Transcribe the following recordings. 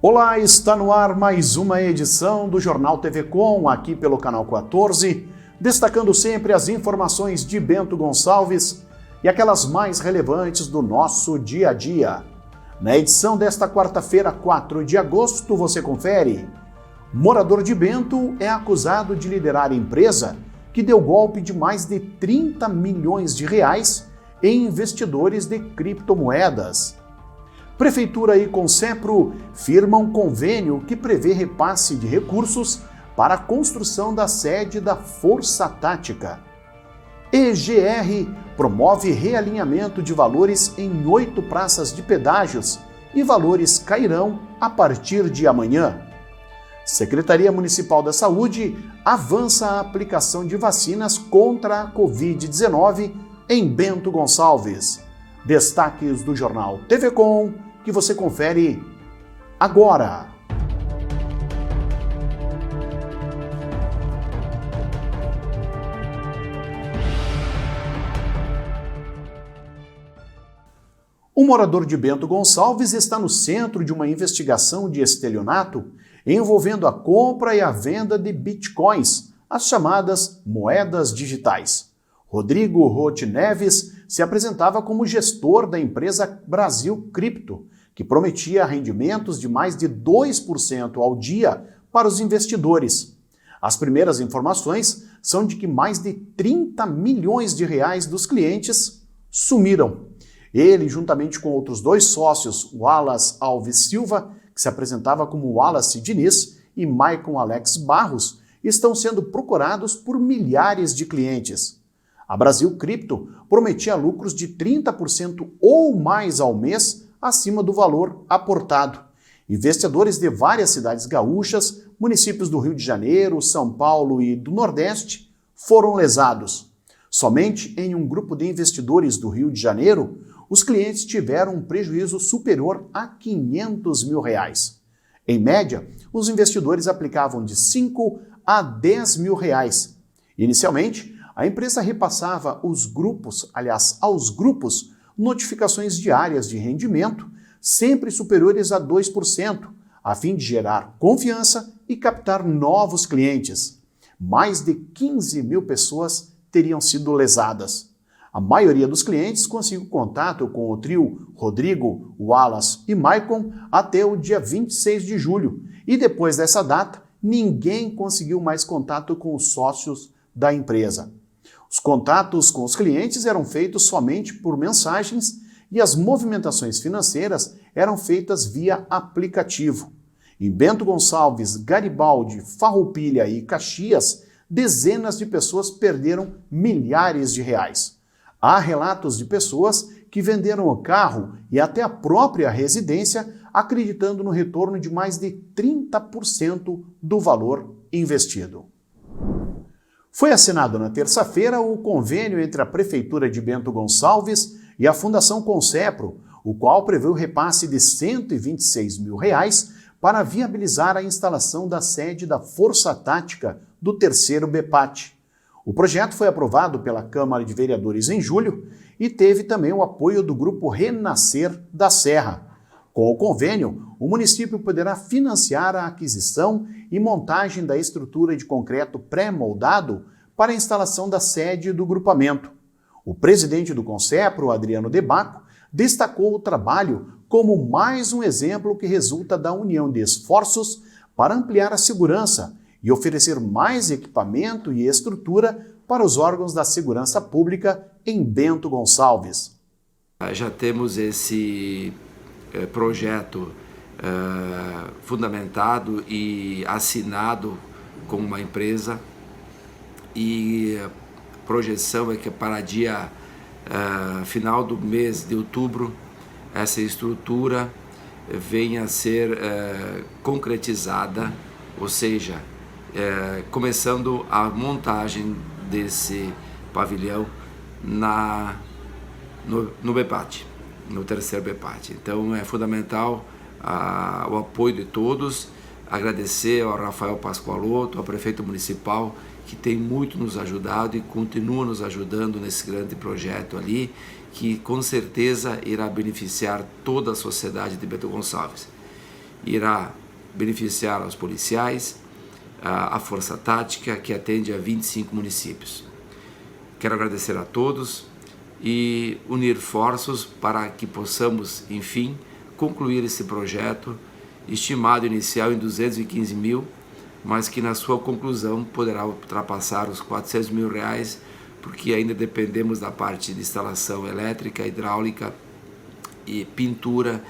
Olá, está no ar mais uma edição do Jornal TV Com, aqui pelo canal 14, destacando sempre as informações de Bento Gonçalves e aquelas mais relevantes do nosso dia a dia. Na edição desta quarta-feira, 4 de agosto, você confere: morador de Bento é acusado de liderar empresa que deu golpe de mais de 30 milhões de reais em investidores de criptomoedas. Prefeitura e Concepro firmam convênio que prevê repasse de recursos para a construção da sede da Força Tática. EGR promove realinhamento de valores em 8 praças de pedágios e valores cairão a partir de amanhã. Secretaria Municipal da Saúde avança a aplicação de vacinas contra a Covid-19 em Bento Gonçalves. Destaques do Jornal TV Com, que você confere agora. Um morador de Bento Gonçalves está no centro de uma investigação de estelionato envolvendo a compra e a venda de bitcoins, as chamadas moedas digitais. Rodrigo Roth Neves se apresentava como gestor da empresa Brasil Cripto, que prometia rendimentos de mais de 2% ao dia para os investidores. As primeiras informações são de que mais de 30 milhões de reais dos clientes sumiram. Ele, juntamente com outros 2 sócios, Wallace Alves Silva, que se apresentava como Wallace Diniz, e Maicon Alex Barros, estão sendo procurados por milhares de clientes. A Brasil Cripto prometia lucros de 30% ou mais ao mês acima do valor aportado. Investidores de várias cidades gaúchas, municípios do Rio de Janeiro, São Paulo e do Nordeste foram lesados. Somente em um grupo de investidores do Rio de Janeiro, os clientes tiveram um prejuízo superior a 500 mil reais. Em média, os investidores aplicavam de 5 a 10 mil reais. Inicialmente, a empresa repassava aos grupos, notificações diárias de rendimento, sempre superiores a 2%, a fim de gerar confiança e captar novos clientes. Mais de 15 mil pessoas teriam sido lesadas. A maioria dos clientes conseguiu contato com o trio Rodrigo, Wallace e Maicon até o dia 26 de julho, e depois dessa data, ninguém conseguiu mais contato com os sócios da empresa. Os contatos com os clientes eram feitos somente por mensagens e as movimentações financeiras eram feitas via aplicativo. Em Bento Gonçalves, Garibaldi, Farroupilha e Caxias, dezenas de pessoas perderam milhares de reais. Há relatos de pessoas que venderam o carro e até a própria residência, acreditando no retorno de mais de 30% do valor investido. Foi assinado na terça-feira o convênio entre a Prefeitura de Bento Gonçalves e a Fundação Concepro, o qual prevê o repasse de R$ 126 mil para viabilizar a instalação da sede da Força Tática do 3º BPAT. O projeto foi aprovado pela Câmara de Vereadores em julho e teve também o apoio do Grupo Renascer da Serra. Com o convênio, o município poderá financiar a aquisição e montagem da estrutura de concreto pré-moldado para a instalação da sede do grupamento. O presidente do Concepro, Adriano Debaco, destacou o trabalho como mais um exemplo que resulta da união de esforços para ampliar a segurança e oferecer mais equipamento e estrutura para os órgãos da segurança pública em Bento Gonçalves. Já temos esse projeto fundamentado e assinado com uma empresa, e a projeção é que para dia final do mês de outubro essa estrutura venha a ser concretizada, ou seja, começando a montagem desse pavilhão no BPAT, no 3º BPAT. Então é fundamental o apoio de todos, agradecer ao Rafael Pascoaloto, ao prefeito municipal, que tem muito nos ajudado e continua nos ajudando nesse grande projeto ali, que com certeza irá beneficiar toda a sociedade de Bento Gonçalves. irá beneficiar os policiais, a Força Tática, que atende a 25 municípios. Quero agradecer a todos e unir esforços para que possamos, enfim, concluir esse projeto, estimado inicial em 215 mil, mas que na sua conclusão poderá ultrapassar os 400 mil reais, porque ainda dependemos da parte de instalação elétrica, hidráulica e pintura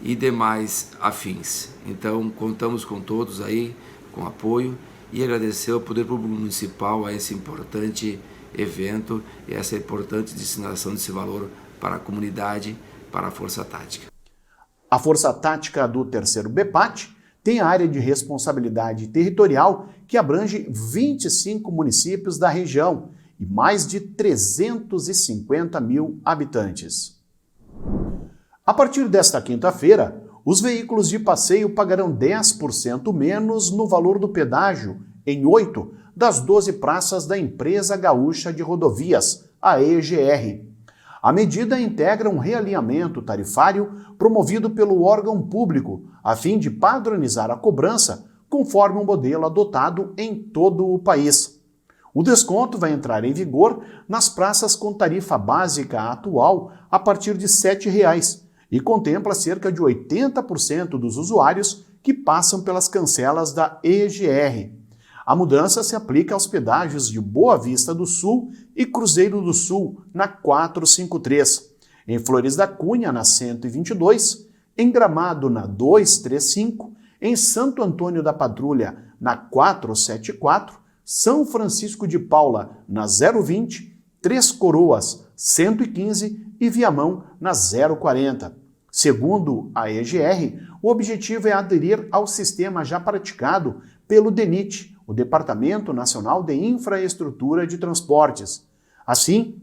e demais afins. Então, contamos com todos aí, com apoio, e agradecer ao Poder Público Municipal a esse importante evento e essa importante destinação desse valor para a comunidade, para a Força Tática. A Força Tática do 3º BPAT tem a área de responsabilidade territorial que abrange 25 municípios da região e mais de 350 mil habitantes. A partir desta quinta-feira, os veículos de passeio pagarão 10% menos no valor do pedágio em 8 das 12 praças da Empresa Gaúcha de Rodovias, a EGR. A medida integra um realinhamento tarifário promovido pelo órgão público, a fim de padronizar a cobrança conforme um modelo adotado em todo o país. O desconto vai entrar em vigor nas praças com tarifa básica atual a partir de R$ 7,00 e contempla cerca de 80% dos usuários que passam pelas cancelas da EGR. A mudança se aplica aos pedágios de Boa Vista do Sul e Cruzeiro do Sul, na 453, em Flores da Cunha, na 122, em Gramado, na 235, em Santo Antônio da Patrulha, na 474, São Francisco de Paula, na 020, Três Coroas, 115 e Viamão, na 040. Segundo a EGR, o objetivo é aderir ao sistema já praticado pelo DENIT, o Departamento Nacional de Infraestrutura de Transportes. Assim,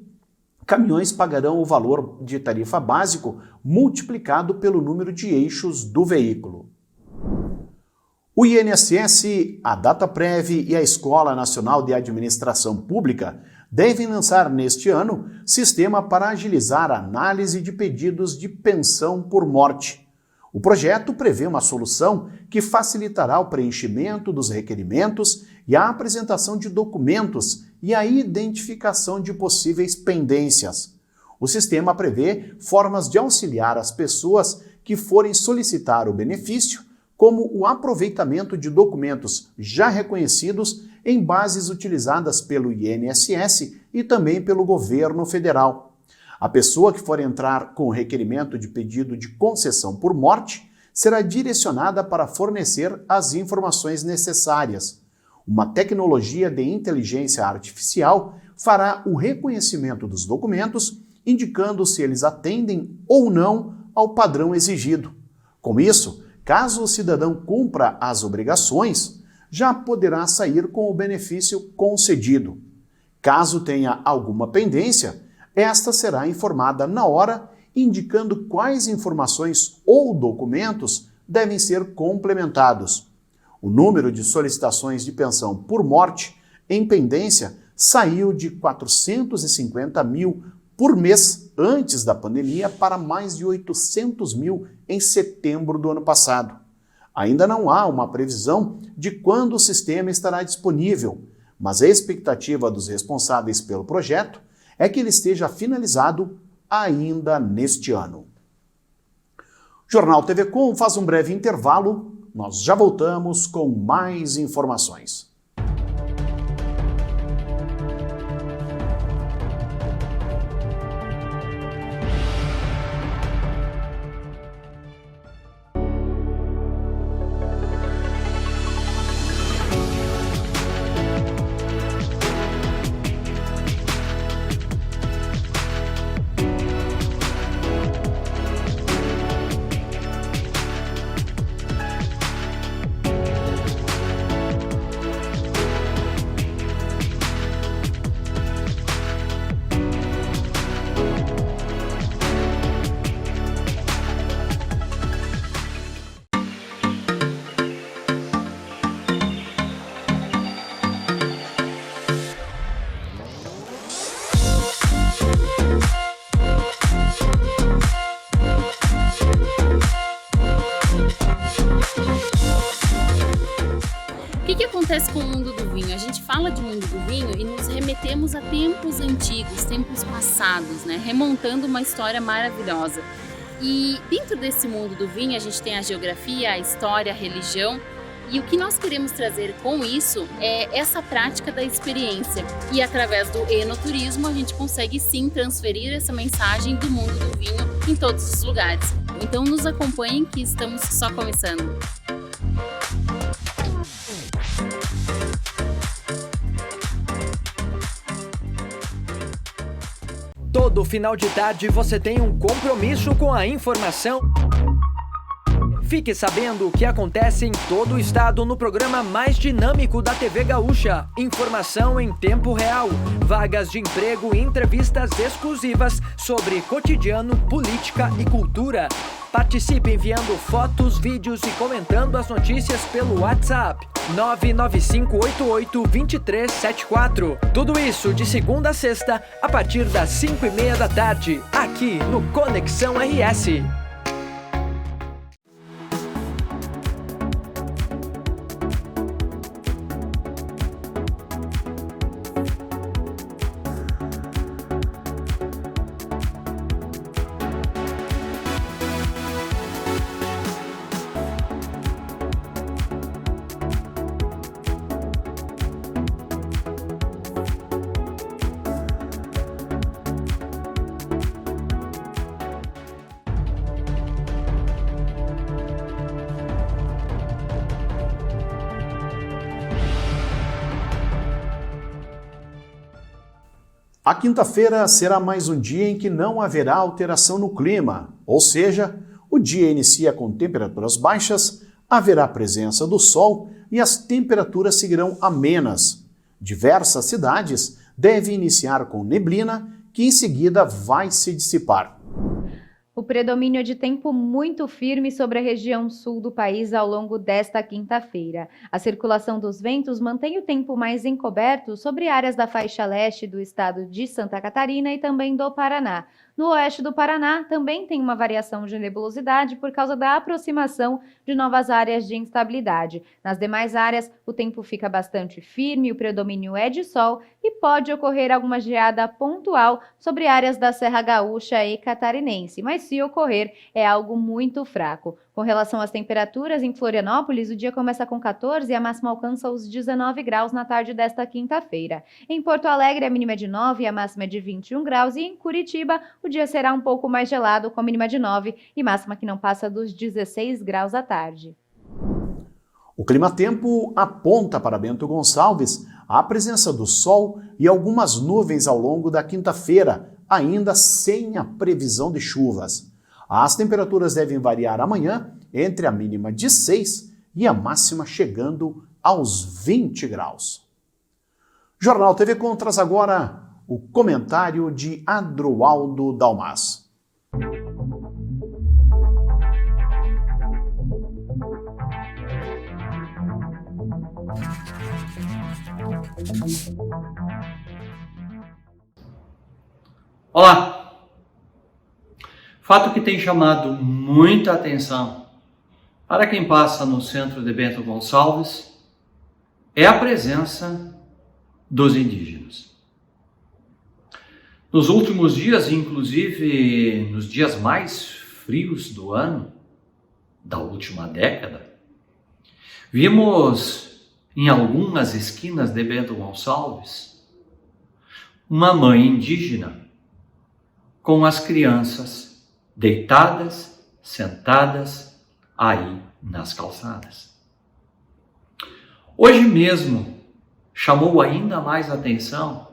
caminhões pagarão o valor de tarifa básico multiplicado pelo número de eixos do veículo. O INSS, a Dataprev e a Escola Nacional de Administração Pública devem lançar neste ano sistema para agilizar a análise de pedidos de pensão por morte. O projeto prevê uma solução que facilitará o preenchimento dos requerimentos e a apresentação de documentos e a identificação de possíveis pendências. O sistema prevê formas de auxiliar as pessoas que forem solicitar o benefício, como o aproveitamento de documentos já reconhecidos em bases utilizadas pelo INSS e também pelo governo federal. A pessoa que for entrar com o requerimento de pedido de concessão por morte será direcionada para fornecer as informações necessárias. Uma tecnologia de inteligência artificial fará o reconhecimento dos documentos, indicando se eles atendem ou não ao padrão exigido. Com isso, caso o cidadão cumpra as obrigações, já poderá sair com o benefício concedido. Caso tenha alguma pendência, esta será informada na hora, indicando quais informações ou documentos devem ser complementados. O número de solicitações de pensão por morte em pendência saiu de 450 mil por mês antes da pandemia para mais de 800 mil em setembro do ano passado. Ainda não há uma previsão de quando o sistema estará disponível, mas a expectativa dos responsáveis pelo projeto é que ele esteja finalizado ainda neste ano. O Jornal TV Com faz um breve intervalo, nós já voltamos com mais informações. acontece com o mundo do vinho? A gente fala de mundo do vinho e nos remetemos a tempos antigos, tempos passados, né? Remontando uma história maravilhosa. E dentro desse mundo do vinho a gente tem a geografia, a história, a religião. E o que nós queremos trazer com isso é essa prática da experiência. E através do enoturismo a gente consegue sim transferir essa mensagem do mundo do vinho em todos os lugares. Então nos acompanhem que estamos só começando. Todo final de tarde você tem um compromisso com a informação. Fique sabendo o que acontece em todo o estado no programa mais dinâmico da TV Gaúcha. Informação em tempo real, vagas de emprego e entrevistas exclusivas sobre cotidiano, política e cultura. Participe enviando fotos, vídeos e comentando as notícias pelo WhatsApp 995882374. Tudo isso de segunda a sexta, a partir das 5:30 da tarde, aqui no Conexão RS. A quinta-feira será mais um dia em que não haverá alteração no clima, ou seja, o dia inicia com temperaturas baixas, haverá presença do sol e as temperaturas seguirão amenas. Diversas cidades devem iniciar com neblina, que em seguida vai se dissipar. O predomínio é de tempo muito firme sobre a região sul do país ao longo desta quinta-feira. A circulação dos ventos mantém o tempo mais encoberto sobre áreas da faixa leste do estado de Santa Catarina e também do Paraná. No oeste do Paraná também tem uma variação de nebulosidade por causa da aproximação de novas áreas de instabilidade. Nas demais áreas, o tempo fica bastante firme, o predomínio é de sol e pode ocorrer alguma geada pontual sobre áreas da Serra Gaúcha e Catarinense, mas se ocorrer, é algo muito fraco. Com relação às temperaturas, em Florianópolis, o dia começa com 14 e a máxima alcança os 19 graus na tarde desta quinta-feira. Em Porto Alegre, a mínima é de 9 e a máxima é de 21 graus. E em Curitiba, o dia será um pouco mais gelado, com a mínima de 9 e máxima que não passa dos 16 graus à tarde. O clima-tempo aponta para Bento Gonçalves a presença do sol e algumas nuvens ao longo da quinta-feira, ainda sem a previsão de chuvas. As temperaturas devem variar amanhã entre a mínima de 6 e a máxima chegando aos 20 graus. Jornal TV Com traz agora o comentário de Adroaldo Dalmas. Olá! Fato que tem chamado muita atenção para quem passa no centro de Bento Gonçalves é a presença dos indígenas. Nos últimos dias, inclusive nos dias mais frios do ano, da última década, vimos em algumas esquinas de Bento Gonçalves uma mãe indígena com as crianças deitadas, sentadas aí nas calçadas. Hoje mesmo chamou ainda mais atenção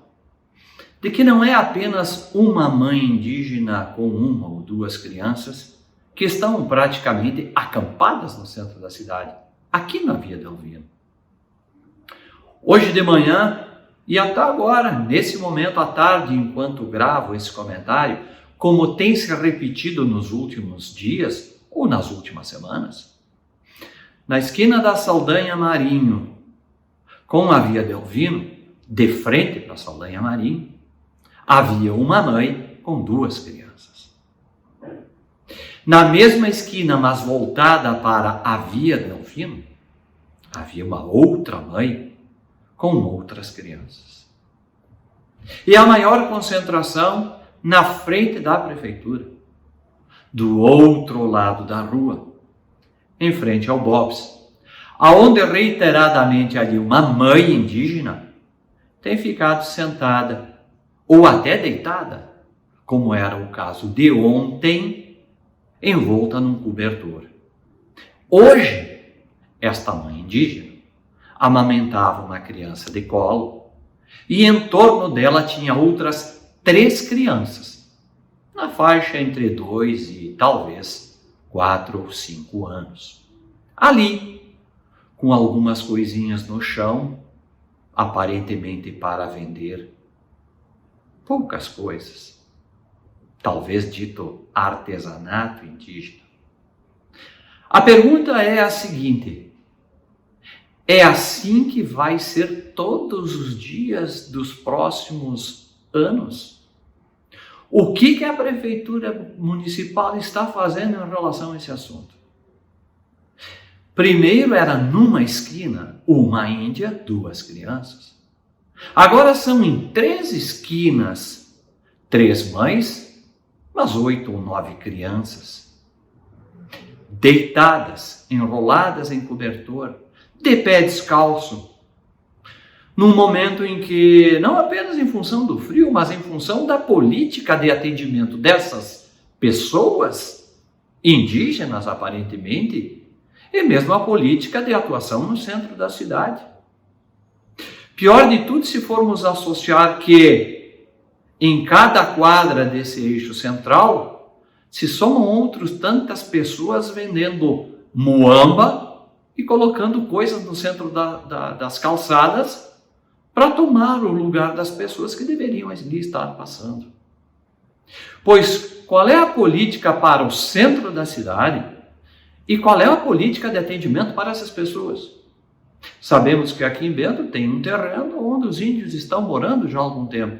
de que não é apenas uma mãe indígena com uma ou duas crianças que estão praticamente acampadas no centro da cidade, aqui na Via Delvino. Hoje de manhã e até agora, nesse momento à tarde, enquanto gravo esse comentário, como tem se repetido nos últimos dias ou nas últimas semanas, na esquina da Saldanha Marinho, com a Via Delvino, de frente para a Saldanha Marinho, havia uma mãe com duas crianças. Na mesma esquina, mas voltada para a Via Delvino, havia uma outra mãe com outras crianças. E a maior concentração na frente da prefeitura, do outro lado da rua, em frente ao Bob's, aonde reiteradamente ali uma mãe indígena tem ficado sentada ou até deitada, como era o caso de ontem, envolta num cobertor. Hoje, esta mãe indígena amamentava uma criança de colo e em torno dela tinha outras 3 crianças, na faixa entre 2 e talvez 4 ou 5 anos. Ali, com algumas coisinhas no chão, aparentemente para vender. Poucas coisas. Talvez dito artesanato indígena. A pergunta é a seguinte: é assim que vai ser todos os dias dos próximos anos? O que a prefeitura municipal está fazendo em relação a esse assunto? Primeiro era numa esquina, uma índia, 2 crianças. Agora são em 3 esquinas, 3 mães, mas 8 ou 9 crianças. Deitadas, enroladas em cobertor, de pé descalço. Num momento em que, não apenas em função do frio, mas em função da política de atendimento dessas pessoas, indígenas aparentemente, e mesmo a política de atuação no centro da cidade. Pior de tudo, se formos associar que em cada quadra desse eixo central se somam outras tantas pessoas vendendo muamba e colocando coisas no centro das calçadas para tomar o lugar das pessoas que deveriam ali estar passando. Pois qual é a política para o centro da cidade? E qual é a política de atendimento para essas pessoas? Sabemos que aqui em Bento tem um terreno onde os índios estão morando já há algum tempo.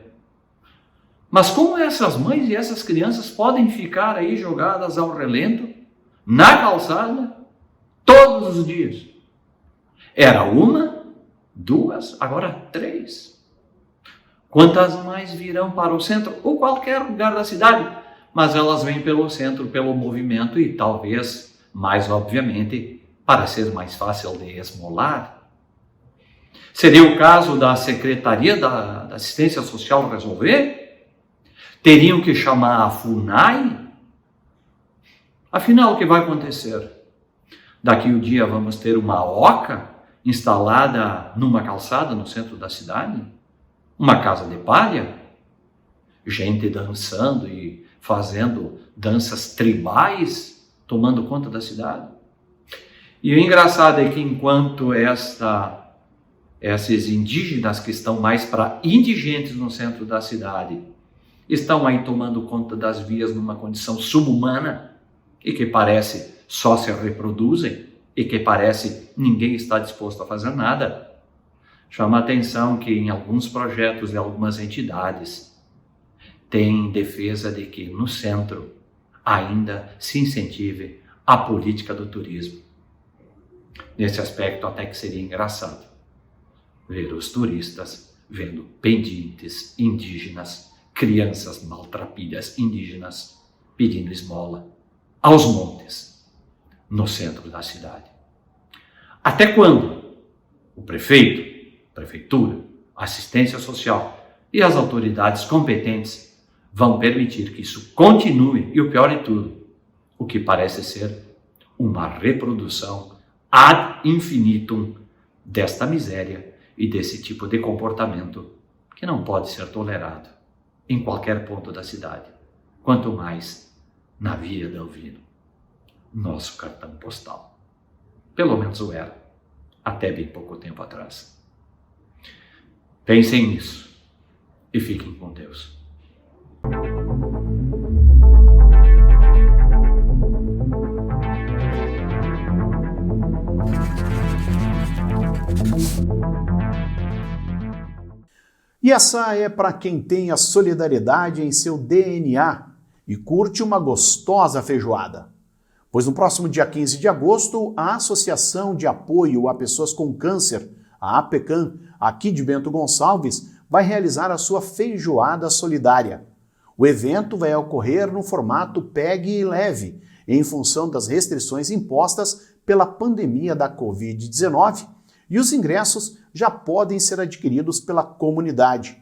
Mas como essas mães e essas crianças podem ficar aí jogadas ao relento, na calçada, todos os dias? Era 1, 2, agora 3. Quantas mais virão para o centro ou qualquer lugar da cidade? Mas elas vêm pelo centro, pelo movimento e talvez, mais obviamente, para ser mais fácil de esmolar. Seria o caso da Secretaria da Assistência Social resolver? Teriam que chamar a FUNAI? Afinal, o que vai acontecer? Daqui um dia vamos ter uma oca instalada numa calçada no centro da cidade? Uma casa de palha? Gente dançando e fazendo danças tribais, tomando conta da cidade? E o engraçado é que enquanto esses indígenas que estão mais para indigentes no centro da cidade estão aí tomando conta das vias numa condição subhumana e que parece só se reproduzem e que parece ninguém está disposto a fazer nada, chama a atenção que em alguns projetos de algumas entidades tem defesa de que no centro ainda se incentive a política do turismo. Nesse aspecto até que seria engraçado ver os turistas vendo pendentes indígenas, crianças maltrapilhas indígenas pedindo esmola aos montes no centro da cidade. Até quando o prefeito, prefeitura, assistência social e as autoridades competentes vão permitir que isso continue? E o pior de tudo, o que parece ser uma reprodução ad infinitum desta miséria e desse tipo de comportamento que não pode ser tolerado em qualquer ponto da cidade, quanto mais na Via Delvino, nosso cartão postal. Pelo menos o era, até bem pouco tempo atrás. Pensem nisso e fiquem com Deus. E essa é para quem tem a solidariedade em seu DNA e curte uma gostosa feijoada. Pois no próximo dia 15 de agosto, a Associação de Apoio a Pessoas com Câncer, a APECAM, aqui de Bento Gonçalves, vai realizar a sua feijoada solidária. O evento vai ocorrer no formato Pegue e Leve, em função das restrições impostas pela pandemia da Covid-19, e os ingressos já podem ser adquiridos pela comunidade.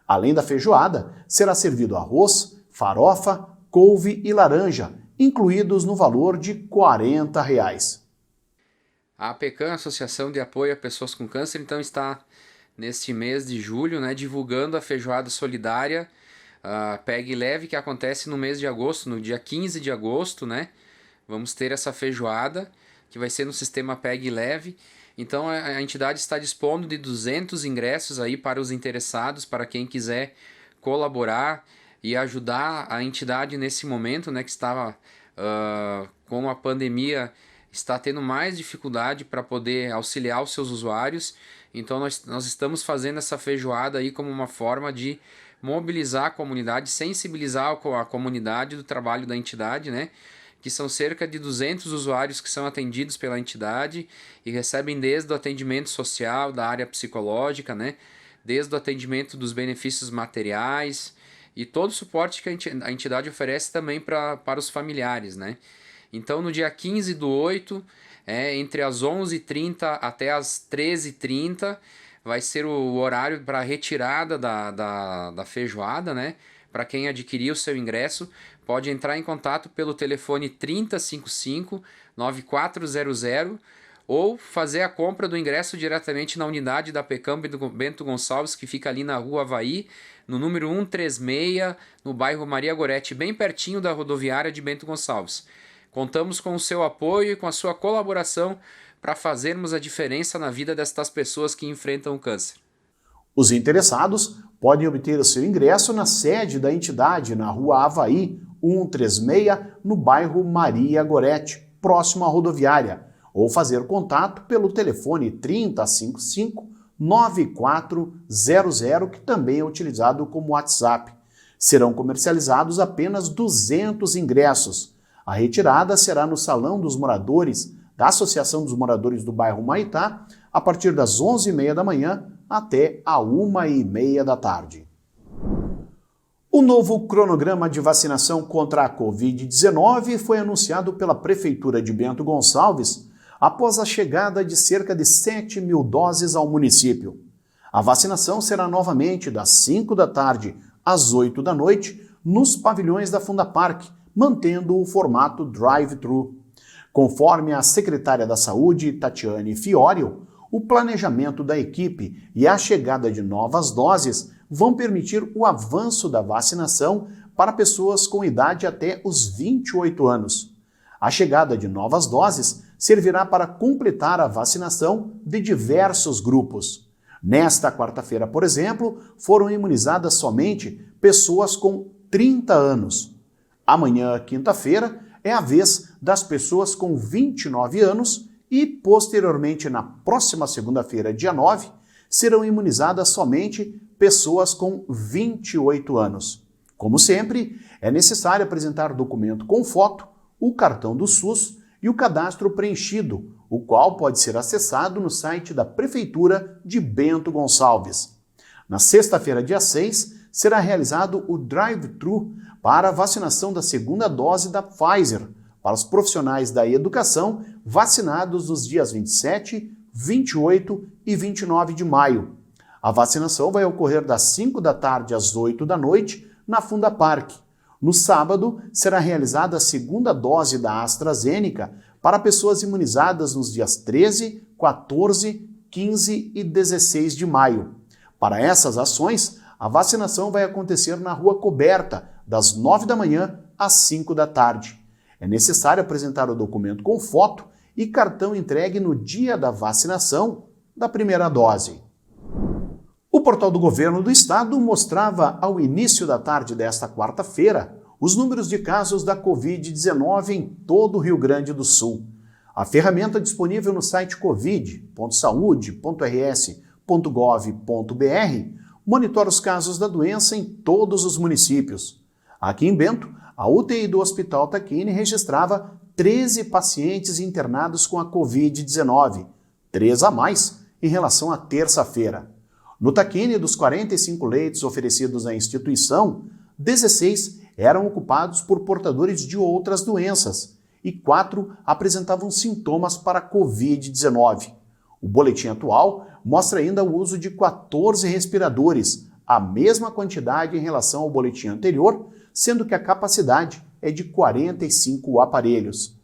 Além da feijoada, será servido arroz, farofa, couve e laranja, incluídos no valor de R$ 40. A APECAM, Associação de Apoio a Pessoas com Câncer, então está neste mês de julho, divulgando a feijoada solidária Pegue Leve, que acontece no mês de agosto, no dia 15 de agosto, Vamos ter essa feijoada, que vai ser no sistema Pegue Leve. Então a entidade está dispondo de 200 ingressos aí para os interessados, para quem quiser colaborar e ajudar a entidade nesse momento, que estava com a pandemia, está tendo mais dificuldade para poder auxiliar os seus usuários. Então nós estamos fazendo essa feijoada aí como uma forma de mobilizar a comunidade, sensibilizar a comunidade do trabalho da entidade, que são cerca de 200 usuários que são atendidos pela entidade e recebem desde o atendimento social, da área psicológica, desde o atendimento dos benefícios materiais e todo o suporte que a entidade oferece também para os familiares, Então, no dia 15/8, entre as 11h30 até as 13h30, vai ser o horário para a retirada da feijoada, Para quem adquirir o seu ingresso, pode entrar em contato pelo telefone 3055-9400 ou fazer a compra do ingresso diretamente na unidade da APECAM Bento Gonçalves, que fica ali na Rua Havaí, no número 136, no bairro Maria Goretti, bem pertinho da rodoviária de Bento Gonçalves. Contamos com o seu apoio e com a sua colaboração para fazermos a diferença na vida destas pessoas que enfrentam o câncer. Os interessados podem obter o seu ingresso na sede da entidade, na Rua Havaí, 136, no bairro Maria Goretti, próximo à rodoviária, ou fazer contato pelo telefone 3055-9400, que também é utilizado como WhatsApp. Serão comercializados apenas 200 ingressos. A retirada será no Salão dos Moradores da Associação dos Moradores do bairro Humaitá, a partir das 11h30 da manhã até a 1h30 da tarde. O novo cronograma de vacinação contra a Covid-19 foi anunciado pela Prefeitura de Bento Gonçalves após a chegada de cerca de 7 mil doses ao município. A vacinação será novamente das 5 da tarde às 8 da noite nos pavilhões da Fundapark, mantendo o formato drive-thru. Conforme a secretária da Saúde, Tatiane Fiorio, o planejamento da equipe e a chegada de novas doses vão permitir o avanço da vacinação para pessoas com idade até os 28 anos. A chegada de novas doses servirá para completar a vacinação de diversos grupos. Nesta quarta-feira, por exemplo, foram imunizadas somente pessoas com 30 anos. Amanhã, quinta-feira, é a vez das pessoas com 29 anos e, posteriormente, na próxima segunda-feira, dia 9, serão imunizadas somente pessoas com 28 anos. Como sempre, é necessário apresentar documento com foto, o cartão do SUS e o cadastro preenchido, o qual pode ser acessado no site da Prefeitura de Bento Gonçalves. Na sexta-feira, dia 6, será realizado o drive-thru para a vacinação da segunda dose da Pfizer para os profissionais da educação vacinados nos dias 27, 28 e 29 de maio. A vacinação vai ocorrer das 5 da tarde às 8 da noite na Fundapark. No sábado, será realizada a segunda dose da AstraZeneca para pessoas imunizadas nos dias 13, 14, 15 e 16 de maio. Para essas ações, a vacinação vai acontecer na Rua Coberta, das 9 da manhã às 5 da tarde. É necessário apresentar o documento com foto e cartão entregue no dia da vacinação da primeira dose. O portal do Governo do Estado mostrava ao início da tarde desta quarta-feira os números de casos da Covid-19 em todo o Rio Grande do Sul. A ferramenta disponível no site covid.saude.rs.gov.br monitora os casos da doença em todos os municípios. Aqui em Bento, a UTI do Hospital Taquini registrava 13 pacientes internados com a Covid-19, 3 a mais em relação à terça-feira. No Taquini, dos 45 leitos oferecidos à instituição, 16 eram ocupados por portadores de outras doenças e 4 apresentavam sintomas para a Covid-19. O boletim atual mostra ainda o uso de 14 respiradores, a mesma quantidade em relação ao boletim anterior, sendo que a capacidade é de 45 aparelhos.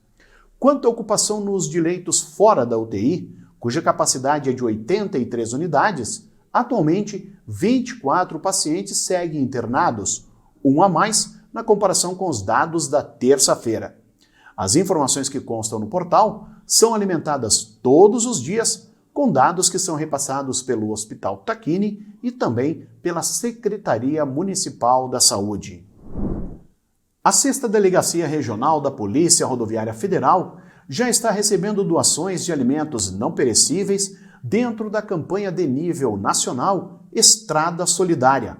Quanto à ocupação nos de leitos fora da UTI, cuja capacidade é de 83 unidades, atualmente 24 pacientes seguem internados, um a mais na comparação com os dados da terça-feira. As informações que constam no portal são alimentadas todos os dias com dados que são repassados pelo Hospital Taquini e também pela Secretaria Municipal da Saúde. A 6ª Delegacia Regional da Polícia Rodoviária Federal já está recebendo doações de alimentos não perecíveis dentro da campanha de nível nacional Estrada Solidária.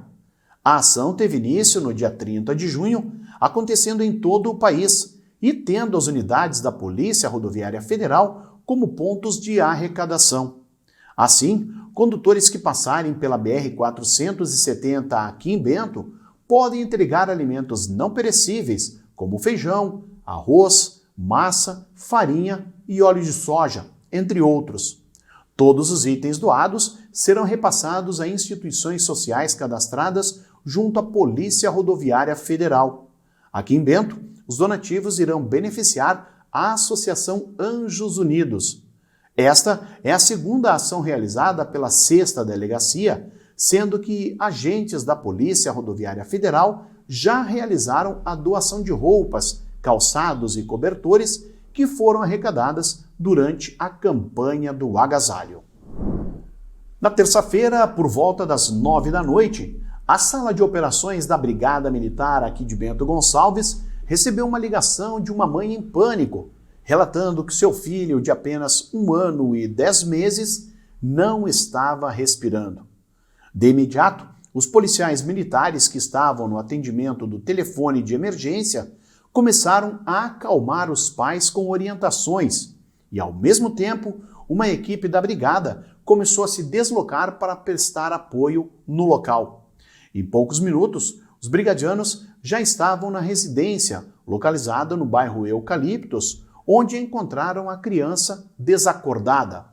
A ação teve início no dia 30 de junho, acontecendo em todo o país e tendo as unidades da Polícia Rodoviária Federal como pontos de arrecadação. Assim, condutores que passarem pela BR-470 aqui em Bento podem entregar alimentos não perecíveis, como feijão, arroz, massa, farinha e óleo de soja, entre outros. Todos os itens doados serão repassados a instituições sociais cadastradas junto à Polícia Rodoviária Federal. Aqui em Bento, os donativos irão beneficiar a Associação Anjos Unidos. Esta é a 2ª ação realizada pela 6ª Delegacia, sendo que agentes da Polícia Rodoviária Federal já realizaram a doação de roupas, calçados e cobertores que foram arrecadadas durante a campanha do agasalho. Na terça-feira, por volta das 9 da noite, a sala de operações da Brigada Militar aqui de Bento Gonçalves recebeu uma ligação de uma mãe em pânico, relatando que seu filho, de apenas 1 ano e 10 meses, não estava respirando. De imediato, os policiais militares que estavam no atendimento do telefone de emergência começaram a acalmar os pais com orientações e, ao mesmo tempo, uma equipe da brigada começou a se deslocar para prestar apoio no local. Em poucos minutos, os brigadianos já estavam na residência, localizada no bairro Eucaliptos, onde encontraram a criança desacordada.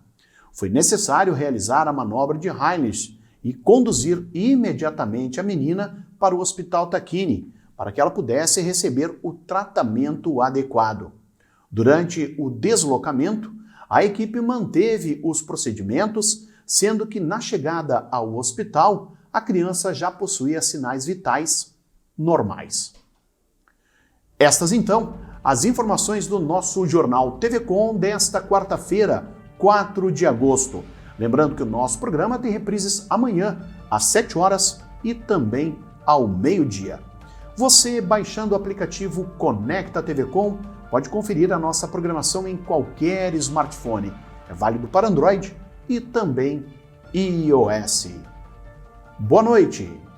Foi necessário realizar a manobra de Heinrich e conduzir imediatamente a menina para o Hospital Taquini, para que ela pudesse receber o tratamento adequado. Durante o deslocamento, a equipe manteve os procedimentos, sendo que na chegada ao hospital, a criança já possuía sinais vitais normais. Estas, então, as informações do nosso jornal TV Com desta quarta-feira, 4 de agosto. Lembrando que o nosso programa tem reprises amanhã, às 7 horas e também ao meio-dia. Você, baixando o aplicativo Conecta TV Com, pode conferir a nossa programação em qualquer smartphone. É válido para Android e também iOS. Boa noite!